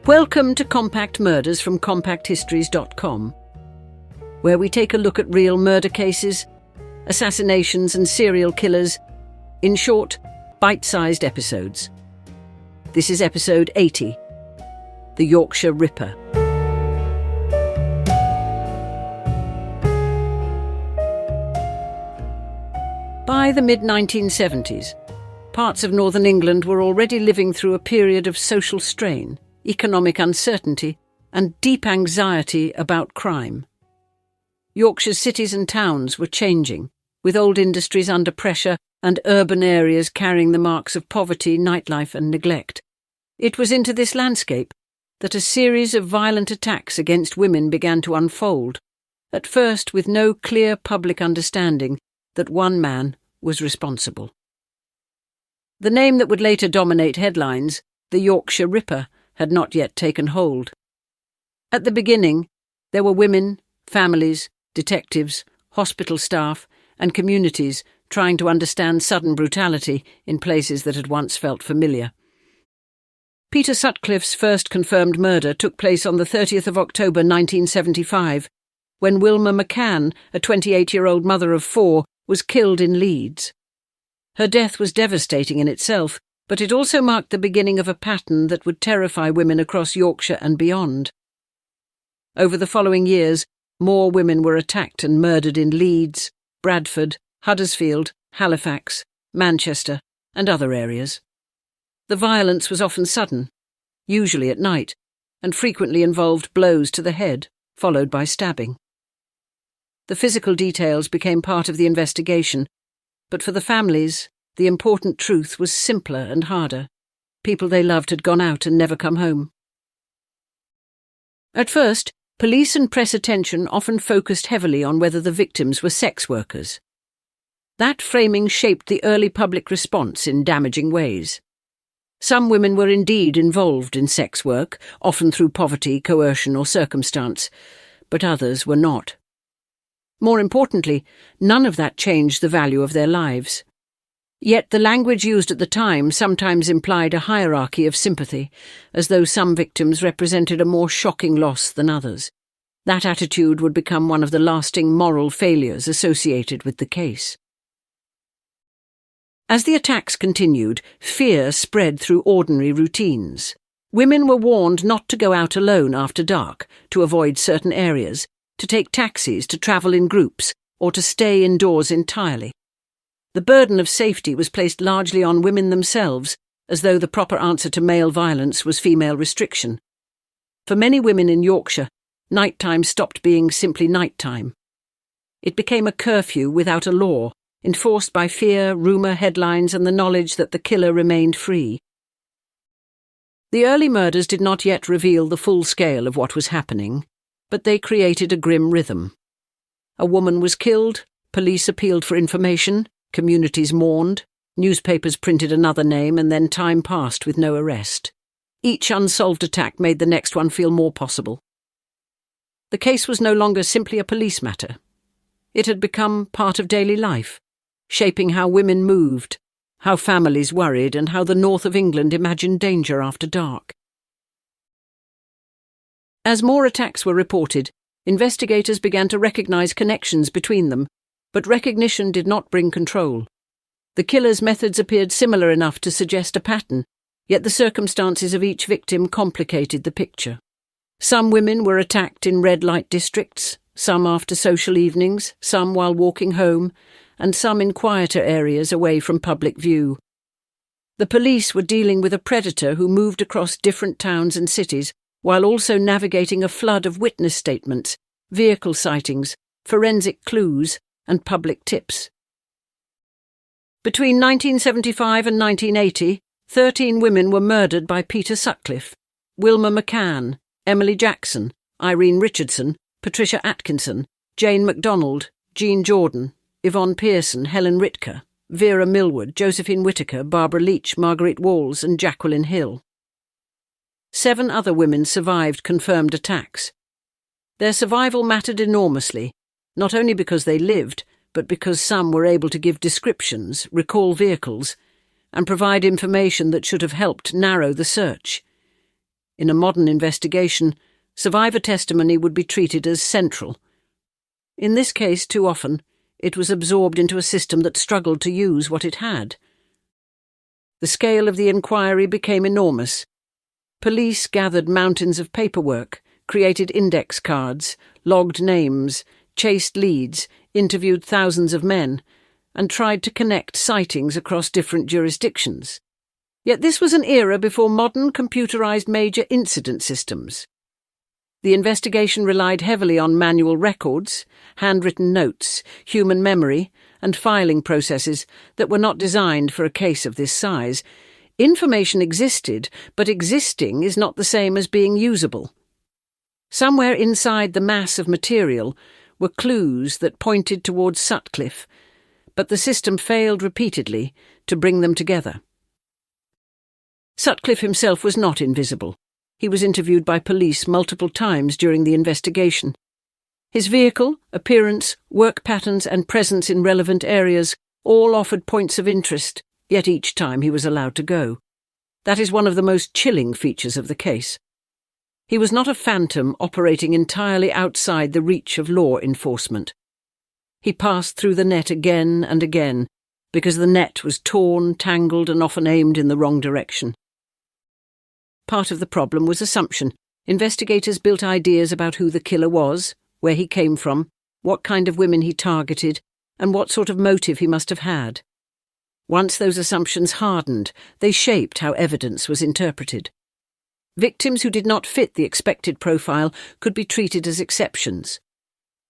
Welcome to Compact Murders from CompactHistories.com, where we take a look at real murder cases, assassinations and serial killers, in short, bite-sized episodes. This is episode 80, The Yorkshire Ripper. By the mid-1970s, parts of northern England were already living through a period of social strain, economic uncertainty, and deep anxiety about crime. Yorkshire's cities and towns were changing, with old industries under pressure and urban areas carrying the marks of poverty, nightlife and neglect. It was into this landscape that a series of violent attacks against women began to unfold, at first with no clear public understanding that one man was responsible. The name that would later dominate headlines, the Yorkshire Ripper, had not yet taken hold. At the beginning, there were women, families, detectives, hospital staff, and communities trying to understand sudden brutality in places that had once felt familiar. Peter Sutcliffe's first confirmed murder took place on the 30th of October 1975, when Wilma McCann, a 28-year-old mother of 4, was killed in Leeds. Her death was devastating in itself, but it also marked the beginning of a pattern that would terrify women across Yorkshire and beyond. Over the following years, more women were attacked and murdered in Leeds, Bradford, Huddersfield, Halifax, Manchester, and other areas. The violence was often sudden, usually at night, and frequently involved blows to the head, followed by stabbing. The physical details became part of the investigation, but for the families, the important truth was simpler and harder. People they loved had gone out and never come home. At first, police and press attention often focused heavily on whether the victims were sex workers. That framing shaped the early public response in damaging ways. Some women were indeed involved in sex work, often through poverty, coercion or circumstance, but others were not. More importantly, none of that changed the value of their lives. Yet the language used at the time sometimes implied a hierarchy of sympathy, as though some victims represented a more shocking loss than others. That attitude would become one of the lasting moral failures associated with the case. As the attacks continued, fear spread through ordinary routines. Women were warned not to go out alone after dark, to avoid certain areas, to take taxis, to travel in groups, or to stay indoors entirely. The burden of safety was placed largely on women themselves, as though the proper answer to male violence was female restriction. For many women in Yorkshire, nighttime stopped being simply nighttime. It became a curfew without a law, enforced by fear, rumour, headlines, and the knowledge that the killer remained free. The early murders did not yet reveal the full scale of what was happening, but they created a grim rhythm. A woman was killed, police appealed for information, communities mourned, newspapers printed another name, and then time passed with no arrest. Each unsolved attack made the next one feel more possible. The case was no longer simply a police matter. It had become part of daily life, shaping how women moved, how families worried, and how the north of England imagined danger after dark. As more attacks were reported, investigators began to recognise connections between them, but recognition did not bring control. The killer's methods appeared similar enough to suggest a pattern, yet the circumstances of each victim complicated the picture. Some women were attacked in red light districts, some after social evenings, some while walking home, and some in quieter areas away from public view. The police were dealing with a predator who moved across different towns and cities, while also navigating a flood of witness statements, vehicle sightings, forensic clues, and public tips. Between 1975 and 1980, 13 women were murdered by Peter Sutcliffe: Wilma McCann, Emily Jackson, Irene Richardson, Patricia Atkinson, Jane MacDonald, Jean Jordan, Yvonne Pearson, Helen Ritker, Vera Millwood, Josephine Whittaker, Barbara Leach, Marguerite Walls, and Jacqueline Hill. 7 other women survived confirmed attacks. Their survival mattered enormously, not only because they lived, but because some were able to give descriptions, recall vehicles, and provide information that should have helped narrow the search. In a modern investigation, survivor testimony would be treated as central. In this case, too often, it was absorbed into a system that struggled to use what it had. The scale of the inquiry became enormous. Police gathered mountains of paperwork, created index cards, logged names, chased leads, interviewed thousands of men, and tried to connect sightings across different jurisdictions. Yet this was an era before modern computerized major incident systems. The investigation relied heavily on manual records, handwritten notes, human memory, and filing processes that were not designed for a case of this size. Information existed, but existing is not the same as being usable. Somewhere inside the mass of material were clues that pointed towards Sutcliffe, but the system failed repeatedly to bring them together. Sutcliffe himself was not invisible. He was interviewed by police multiple times during the investigation. His vehicle, appearance, work patterns, and presence in relevant areas all offered points of interest, yet each time he was allowed to go. That is one of the most chilling features of the case. He was not a phantom operating entirely outside the reach of law enforcement. He passed through the net again and again, because the net was torn, tangled, and often aimed in the wrong direction. Part of the problem was assumption. Investigators built ideas about who the killer was, where he came from, what kind of women he targeted, and what sort of motive he must have had. Once those assumptions hardened, they shaped how evidence was interpreted. Victims who did not fit the expected profile could be treated as exceptions.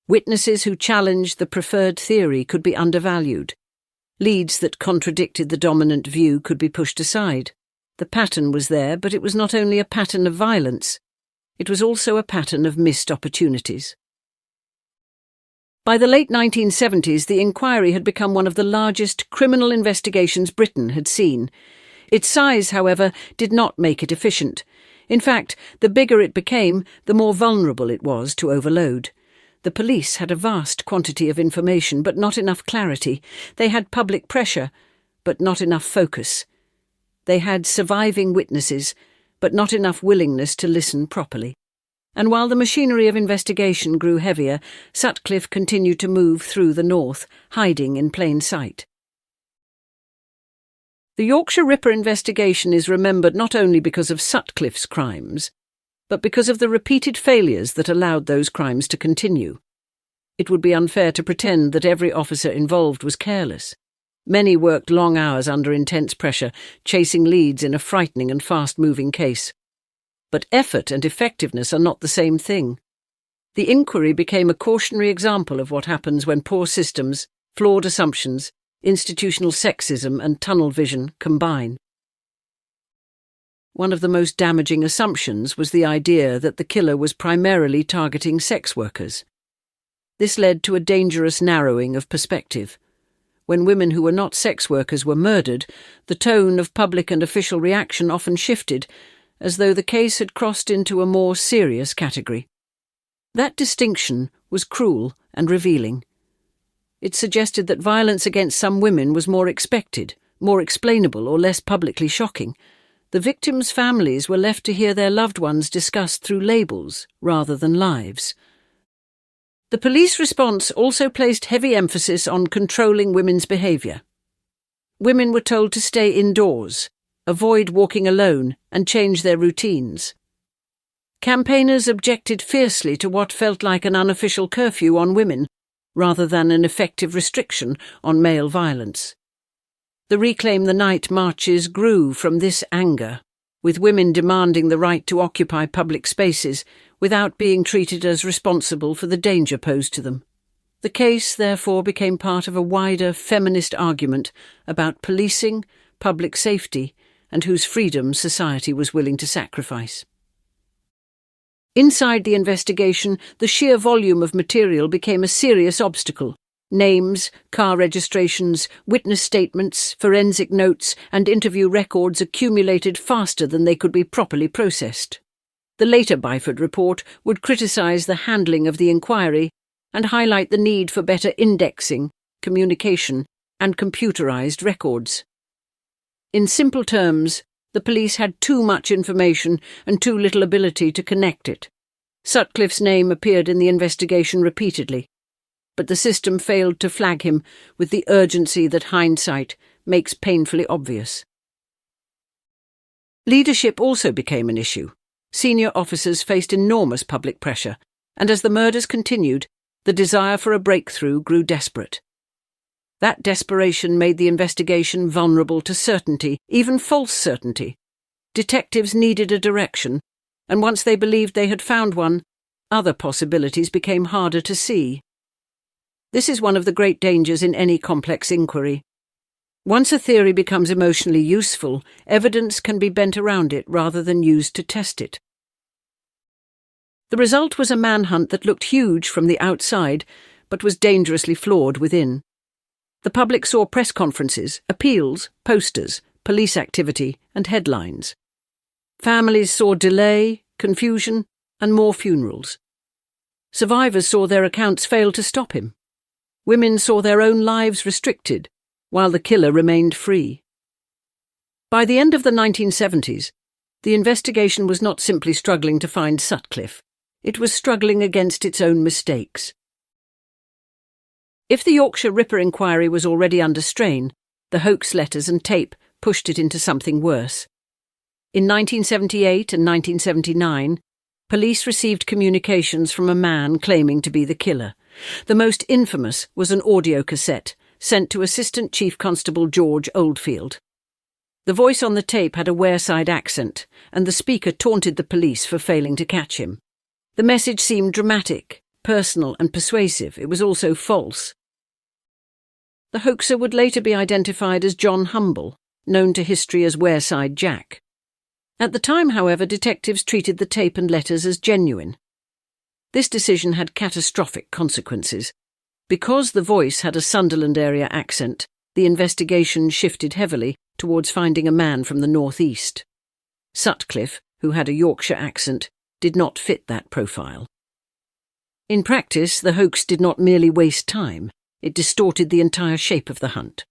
Witnesses who challenged the preferred theory could be undervalued. Leads that contradicted the dominant view could be pushed aside. The pattern was there, but it was not only a pattern of violence. It was also a pattern of missed opportunities. By the late 1970s, the inquiry had become one of the largest criminal investigations Britain had seen. Its size, however, did not make it efficient. In fact, the bigger it became, the more vulnerable it was to overload. The police had a vast quantity of information, but not enough clarity. They had public pressure, but not enough focus. They had surviving witnesses, but not enough willingness to listen properly. And while the machinery of investigation grew heavier, Sutcliffe continued to move through the north, hiding in plain sight. The Yorkshire Ripper investigation is remembered not only because of Sutcliffe's crimes, but because of the repeated failures that allowed those crimes to continue. It would be unfair to pretend that every officer involved was careless. Many worked long hours under intense pressure, chasing leads in a frightening and fast-moving case. But effort and effectiveness are not the same thing. The inquiry became a cautionary example of what happens when poor systems, flawed assumptions, institutional sexism and tunnel vision combine. One of the most damaging assumptions was the idea that the killer was primarily targeting sex workers. This led to a dangerous narrowing of perspective. When women who were not sex workers were murdered, the tone of public and official reaction often shifted, as though the case had crossed into a more serious category. That distinction was cruel and revealing. It suggested that violence against some women was more expected, more explainable, or less publicly shocking. The victims' families were left to hear their loved ones discussed through labels rather than lives. The police response also placed heavy emphasis on controlling women's behaviour. Women were told to stay indoors, avoid walking alone, and change their routines. Campaigners objected fiercely to what felt like an unofficial curfew on women, rather than an effective restriction on male violence. The Reclaim the Night marches grew from this anger, with women demanding the right to occupy public spaces without being treated as responsible for the danger posed to them. The case, therefore, became part of a wider feminist argument about policing, public safety, and whose freedom society was willing to sacrifice. Inside the investigation, the sheer volume of material became a serious obstacle. Names, car registrations, witness statements, forensic notes, and interview records accumulated faster than they could be properly processed. The later Byford report would criticise the handling of the inquiry and highlight the need for better indexing, communication, and computerised records. In simple terms, The police had too much information and too little ability to connect it. Sutcliffe's name appeared in the investigation repeatedly, but the system failed to flag him with the urgency that hindsight makes painfully obvious. Leadership also became an issue. Senior officers faced enormous public pressure, and as the murders continued, the desire for a breakthrough grew desperate. That desperation made the investigation vulnerable to certainty, even false certainty. Detectives needed a direction, and once they believed they had found one, other possibilities became harder to see. This is one of the great dangers in any complex inquiry. Once a theory becomes emotionally useful, evidence can be bent around it rather than used to test it. The result was a manhunt that looked huge from the outside, but was dangerously flawed within. The public saw press conferences, appeals, posters, police activity, and headlines. Families saw delay, confusion, and more funerals. Survivors saw their accounts fail to stop him. Women saw their own lives restricted, while the killer remained free. By the end of the 1970s, the investigation was not simply struggling to find Sutcliffe, it was struggling against its own mistakes. If the Yorkshire Ripper inquiry was already under strain, the hoax letters and tape pushed it into something worse. In 1978 and 1979, police received communications from a man claiming to be the killer. The most infamous was an audio cassette sent to Assistant Chief Constable George Oldfield. The voice on the tape had a Wearside accent, and the speaker taunted the police for failing to catch him. The message seemed dramatic, personal and persuasive. It was also false. The hoaxer would later be identified as John Humble, known to history as Wearside Jack. At the time, however, detectives treated the tape and letters as genuine. This decision had catastrophic consequences. Because the voice had a Sunderland area accent, the investigation shifted heavily towards finding a man from the northeast. Sutcliffe, who had a Yorkshire accent, did not fit that profile. In practice, the hoax did not merely waste time, it distorted the entire shape of the hunt.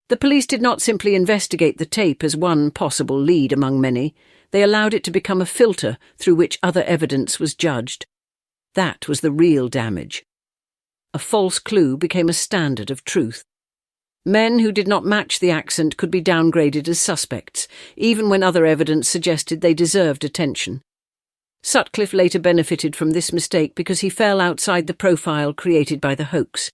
The police did not simply investigate the tape as one possible lead among many, they allowed it to become a filter through which other evidence was judged. That was the real damage. A false clue became a standard of truth. Men who did not match the accent could be downgraded as suspects, even when other evidence suggested they deserved attention. Sutcliffe later benefited from this mistake because he fell outside the profile created by the hoax.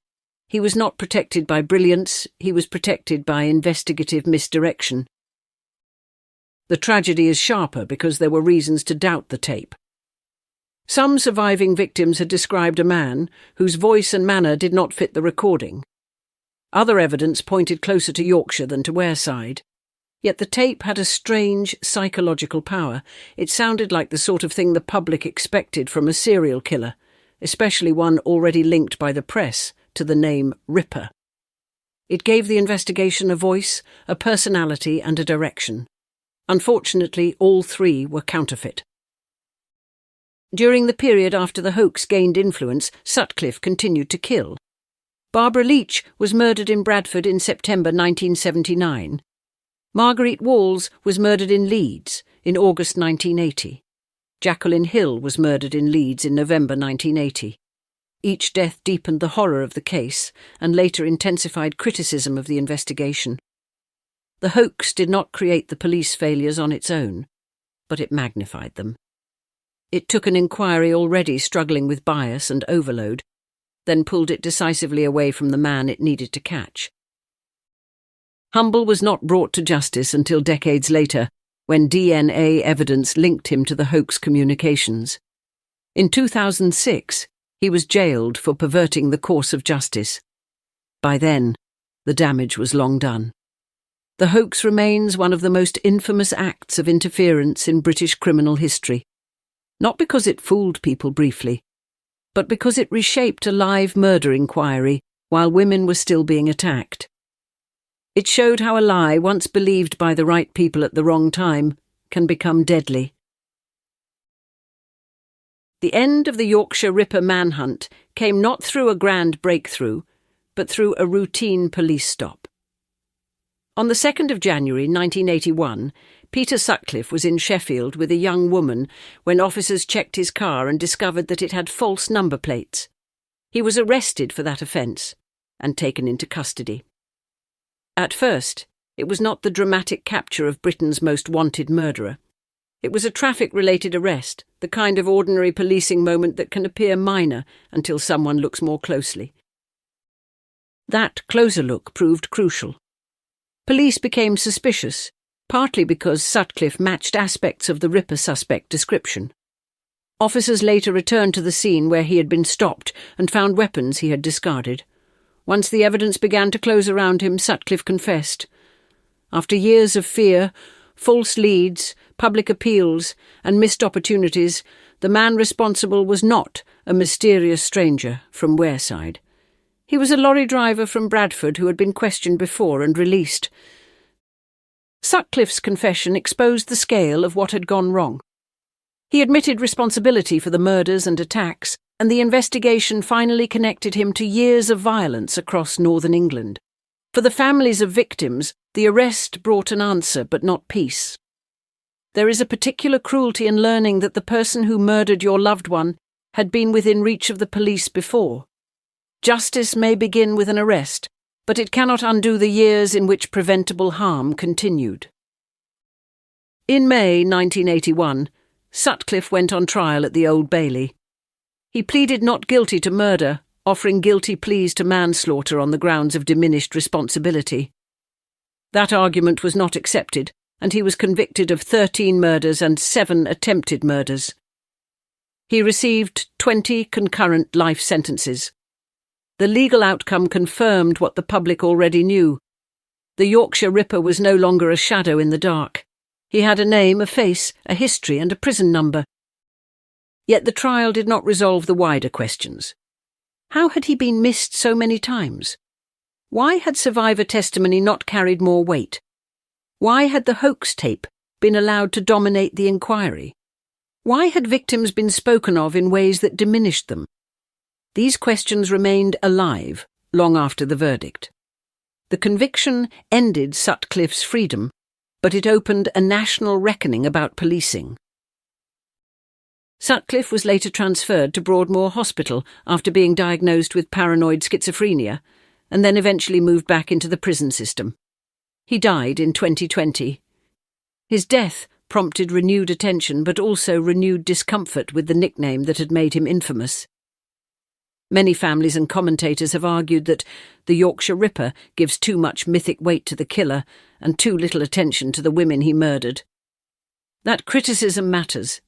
He was not protected by brilliance, he was protected by investigative misdirection. The tragedy is sharper because there were reasons to doubt the tape. Some surviving victims had described a man whose voice and manner did not fit the recording. Other evidence pointed closer to Yorkshire than to Wearside. Yet the tape had a strange psychological power. It sounded like the sort of thing the public expected from a serial killer, especially one already linked by the press to the name Ripper. It gave the investigation a voice, a personality, and a direction. Unfortunately, all three were counterfeit. During the period after the hoax gained influence, Sutcliffe continued to kill. Barbara Leach was murdered in Bradford in September 1979. Marguerite Walls was murdered in Leeds in August 1980. Jacqueline Hill was murdered in Leeds in November 1980. Each death deepened the horror of the case and later intensified criticism of the investigation. The hoax did not create the police failures on its own, but it magnified them. It took an inquiry already struggling with bias and overload, then pulled it decisively away from the man it needed to catch. Humble was not brought to justice until decades later, when DNA evidence linked him to the hoax communications. In 2006, he was jailed for perverting the course of justice. By then, the damage was long done. The hoax remains one of the most infamous acts of interference in British criminal history. Not because it fooled people briefly, but because it reshaped a live murder inquiry while women were still being attacked. It showed how a lie, once believed by the right people at the wrong time, can become deadly. The end of the Yorkshire Ripper manhunt came not through a grand breakthrough, but through a routine police stop. On the 2nd of January 1981, Peter Sutcliffe was in Sheffield with a young woman when officers checked his car and discovered that it had false number plates. He was arrested for that offence and taken into custody. At first, it was not the dramatic capture of Britain's most wanted murderer. It was a traffic-related arrest, the kind of ordinary policing moment that can appear minor until someone looks more closely. That closer look proved crucial. Police became suspicious, partly because Sutcliffe matched aspects of the Ripper suspect description. Officers later returned to the scene where he had been stopped and found weapons he had discarded. Once the evidence began to close around him, Sutcliffe confessed. After years of fear, false leads, public appeals, and missed opportunities, the man responsible was not a mysterious stranger from Wearside. He was a lorry driver from Bradford who had been questioned before and released. Sutcliffe's confession exposed the scale of what had gone wrong. He admitted responsibility for the murders and attacks, and the investigation finally connected him to years of violence across northern England. For the families of victims, the arrest brought an answer but not peace. There is a particular cruelty in learning that the person who murdered your loved one had been within reach of the police before. Justice may begin with an arrest, but it cannot undo the years in which preventable harm continued. In May 1981, Sutcliffe went on trial at the Old Bailey. He pleaded not guilty to murder, offering guilty pleas to manslaughter on the grounds of diminished responsibility. That argument was not accepted, and he was convicted of 13 murders and 7 attempted murders. He received 20 concurrent life sentences. The legal outcome confirmed what the public already knew. The Yorkshire Ripper was no longer a shadow in the dark. He had a name, a face, a history, and a prison number. Yet the trial did not resolve the wider questions. How had he been missed so many times? Why had survivor testimony not carried more weight? Why had the hoax tape been allowed to dominate the inquiry? Why had victims been spoken of in ways that diminished them? These questions remained alive long after the verdict. The conviction ended Sutcliffe's freedom, but it opened a national reckoning about policing. Sutcliffe was later transferred to Broadmoor Hospital after being diagnosed with paranoid schizophrenia, and then eventually moved back into the prison system. He died in 2020. His death prompted renewed attention but also renewed discomfort with the nickname that had made him infamous. Many families and commentators have argued that the Yorkshire Ripper gives too much mythic weight to the killer and too little attention to the women he murdered. That criticism matters.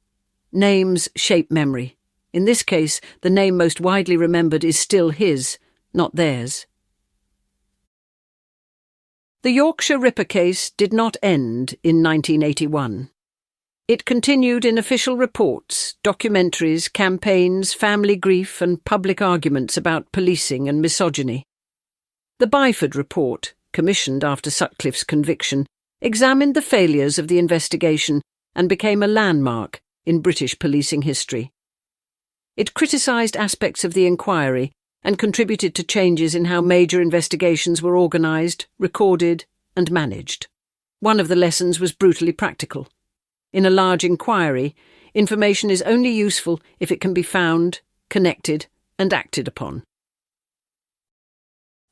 Names shape memory. In this case, the name most widely remembered is still his, not theirs. The Yorkshire Ripper case did not end in 1981. It continued in official reports, documentaries, campaigns, family grief, and public arguments about policing and misogyny. The Byford Report, commissioned after Sutcliffe's conviction, examined the failures of the investigation and became a landmark in British policing history. It criticised aspects of the inquiry and contributed to changes in how major investigations were organised, recorded, and managed. One of the lessons was brutally practical. In a large inquiry, information is only useful if it can be found, connected, and acted upon.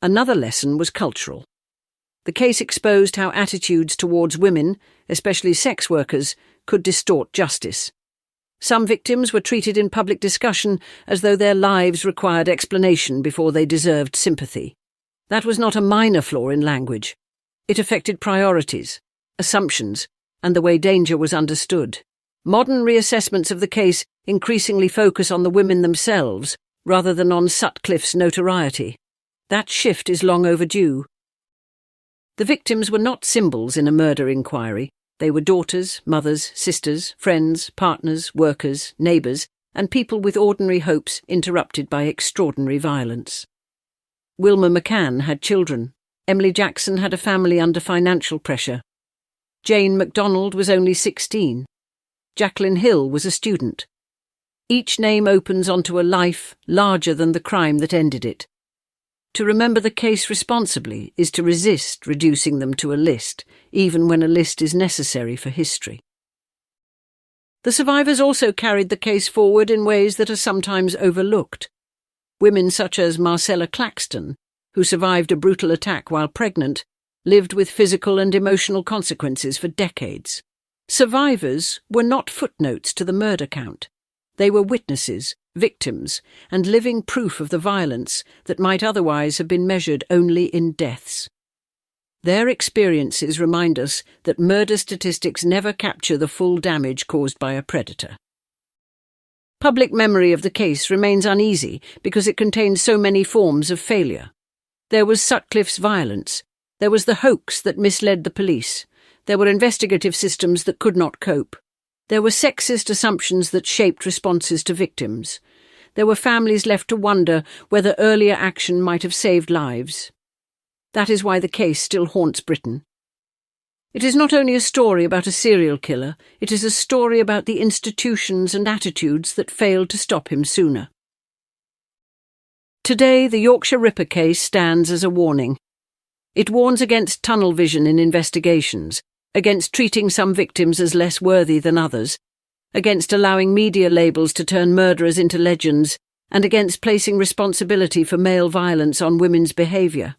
Another lesson was cultural. The case exposed how attitudes towards women, especially sex workers, could distort justice. Some victims were treated in public discussion as though their lives required explanation before they deserved sympathy. That was not a minor flaw in language. It affected priorities, assumptions, and the way danger was understood. Modern reassessments of the case increasingly focus on the women themselves rather than on Sutcliffe's notoriety. That shift is long overdue. The victims were not symbols in a murder inquiry. They were daughters, mothers, sisters, friends, partners, workers, neighbours, and people with ordinary hopes interrupted by extraordinary violence. Wilma McCann had children. Emily Jackson had a family under financial pressure. Jane MacDonald was only 16. Jacqueline Hill was a student. Each name opens onto a life larger than the crime that ended it. To remember the case responsibly is to resist reducing them to a list, even when a list is necessary for history. The survivors also carried the case forward in ways that are sometimes overlooked. Women such as Marcella Claxton, who survived a brutal attack while pregnant, lived with physical and emotional consequences for decades. Survivors were not footnotes to the murder count. They were witnesses, victims, and living proof of the violence that might otherwise have been measured only in deaths. Their experiences remind us that murder statistics never capture the full damage caused by a predator. Public memory of the case remains uneasy because it contains so many forms of failure. There was Sutcliffe's violence. There was the hoax that misled the police. There were investigative systems that could not cope. There were sexist assumptions that shaped responses to victims. There were families left to wonder whether earlier action might have saved lives. That is why the case still haunts Britain. It is not only a story about a serial killer, it is a story about the institutions and attitudes that failed to stop him sooner. Today, the Yorkshire Ripper case stands as a warning. It warns against tunnel vision in investigations, against treating some victims as less worthy than others, against allowing media labels to turn murderers into legends, and against placing responsibility for male violence on women's behaviour.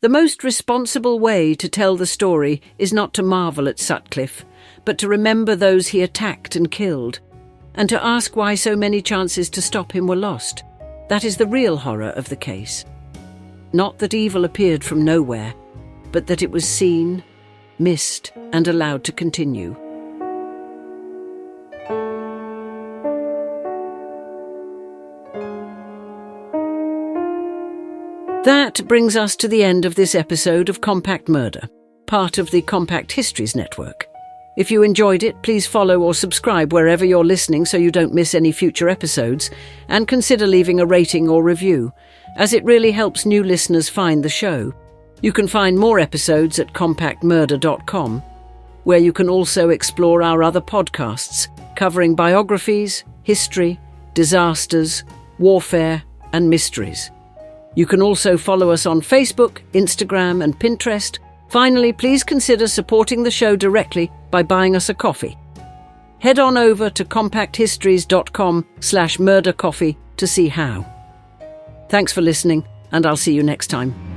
The most responsible way to tell the story is not to marvel at Sutcliffe, but to remember those he attacked and killed, and to ask why so many chances to stop him were lost. That is the real horror of the case. Not that evil appeared from nowhere, but that it was seen, missed, and allowed to continue. That brings us to the end of this episode of Compact Murder, part of the Compact Histories Network. If you enjoyed it, please follow or subscribe wherever you're listening so you don't miss any future episodes, and consider leaving a rating or review, as it really helps new listeners find the show. You can find more episodes at compactmurder.com, where you can also explore our other podcasts covering biographies, history, disasters, warfare, and mysteries. You can also follow us on Facebook, Instagram, and Pinterest. Finally, please consider supporting the show directly by buying us a coffee. Head on over to compacthistories.com/murdercoffee to see how. Thanks for listening, and I'll see you next time.